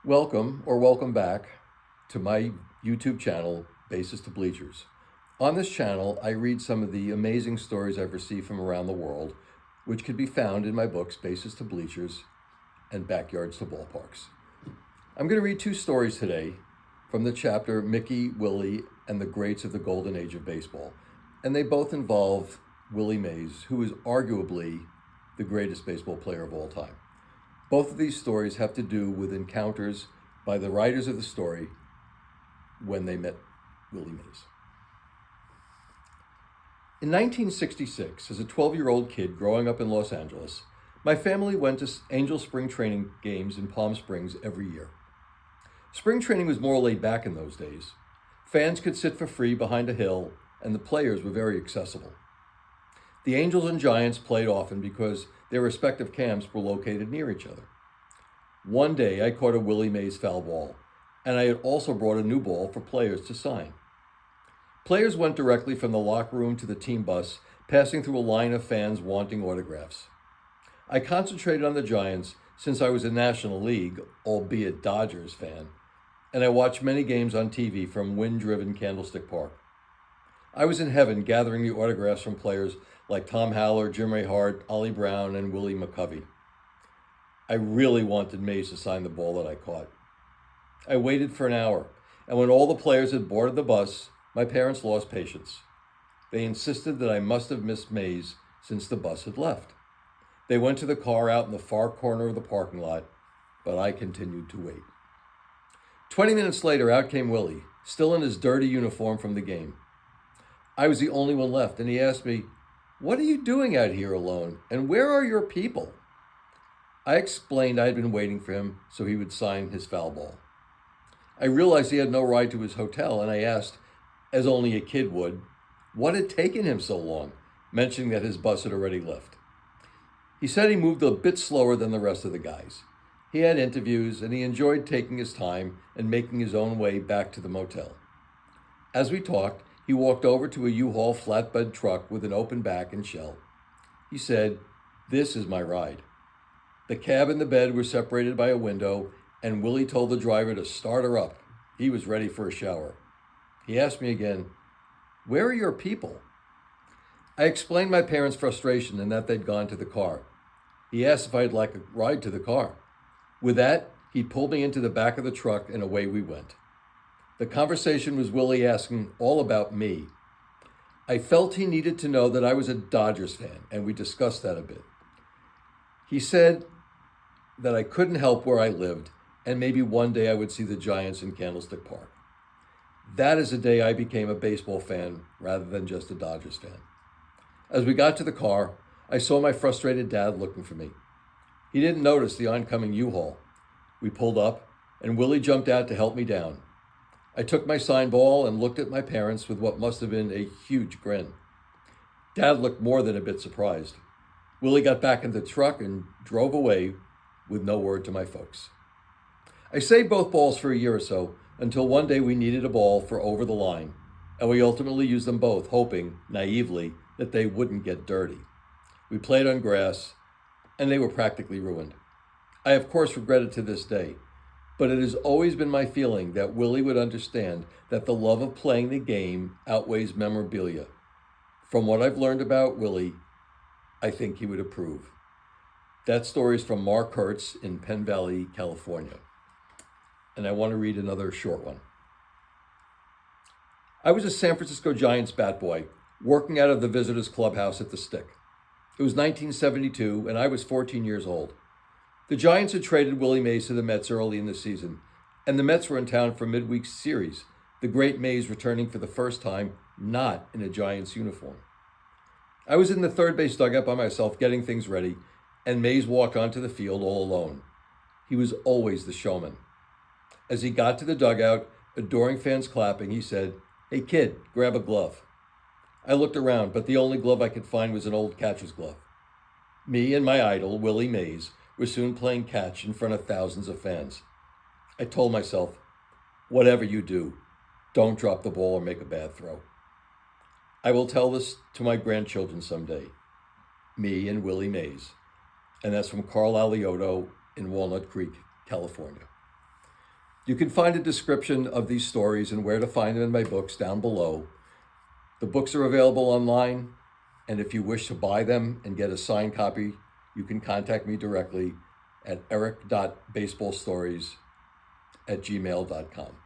Welcome back to my YouTube channel, Bases to Bleachers. On this channel, I read some of the amazing stories I've received from around the world, which could be found in my books, Bases to Bleachers and Backyards to Ballparks. I'm going to read two stories today from the chapter Mickey, Willie, and the Greats of the Golden Age of Baseball. And they both involve Willie Mays, who is arguably the greatest baseball player of all time. Both of these stories have to do with encounters by the writers of the story when they met Willie Mays. In 1966, as a 12-year-old kid growing up in Los Angeles, my family went to Angel spring training games in Palm Springs every year. Spring training was more laid back in those days. Fans could sit for free behind a hill, and the players were very accessible. The Angels and Giants played often because their respective camps were located near each other. One day, I caught a Willie Mays foul ball, and I had also brought a new ball for players to sign. Players went directly from the locker room to the team bus, passing through a line of fans wanting autographs. I concentrated on the Giants since I was a National League, albeit Dodgers fan, and I watched many games on TV from wind-driven Candlestick Park. I was in heaven gathering the autographs from players like Tom Haller, Jim Ray Hart, Ollie Brown, and Willie McCovey. I really wanted Mays to sign the ball that I caught. I waited for an hour, and when all the players had boarded the bus, my parents lost patience. They insisted that I must have missed Mays since the bus had left. They went to the car out in the far corner of the parking lot, but I continued to wait. 20 minutes later, out came Willie, still in his dirty uniform from the game. I was the only one left, and he asked me, "What are you doing out here alone, and where are your people?" I explained I had been waiting for him so he would sign his foul ball. I realized he had no ride to his hotel, and I asked, as only a kid would, what had taken him so long, mentioning that his bus had already left. He said he moved a bit slower than the rest of the guys. He had interviews, and he enjoyed taking his time and making his own way back to the motel. As we talked, he walked over to a U-Haul flatbed truck with an open back and shell. He said, "This is my ride." The cab and the bed were separated by a window, and Willie told the driver to start her up. He was ready for a shower. He asked me again, "Where are your people?" I explained my parents' frustration and that they'd gone to the car. He asked if I'd like a ride to the car. With that, he pulled me into the back of the truck, and away we went. The conversation was Willie asking all about me. I felt he needed to know that I was a Dodgers fan, and we discussed that a bit. He said that I couldn't help where I lived, and maybe one day I would see the Giants in Candlestick Park. That is the day I became a baseball fan rather than just a Dodgers fan. As we got to the car, I saw my frustrated dad looking for me. He didn't notice the oncoming U-Haul. We pulled up, and Willie jumped out to help me down. I took my signed ball and looked at my parents with what must have been a huge grin. Dad looked more than a bit surprised. Willie got back in the truck and drove away with no word to my folks. I saved both balls for a year or so until one day we needed a ball for over the line, and we ultimately used them both, hoping, naively, that they wouldn't get dirty. We played on grass, and they were practically ruined. I, of course, regret it to this day. But it has always been my feeling that Willie would understand that the love of playing the game outweighs memorabilia. From what I've learned about Willie, I think he would approve. That story is from Mark Hertz in Penn Valley, California. And I want to read another short one. I was a San Francisco Giants bat boy, working out of the visitors' clubhouse at the Stick. It was 1972, and I was 14 years old. The Giants had traded Willie Mays to the Mets early in the season, and the Mets were in town for midweek series, the great Mays returning for the first time, not in a Giants uniform. I was in the third base dugout by myself getting things ready, and Mays walked onto the field all alone. He was always the showman. As he got to the dugout, adoring fans clapping, he said, "Hey kid, grab a glove." I looked around, but the only glove I could find was an old catcher's glove. Me and my idol, Willie Mays, were soon playing catch in front of thousands of fans. I told myself, whatever you do, don't drop the ball or make a bad throw. I will tell this to my grandchildren someday, me and Willie Mays. And that's from Carl Alioto in Walnut Creek, California. You can find a description of these stories and where to find them in my books down below. The books are available online, and if you wish to buy them and get a signed copy, you can contact me directly at eric.baseballstories@gmail.com.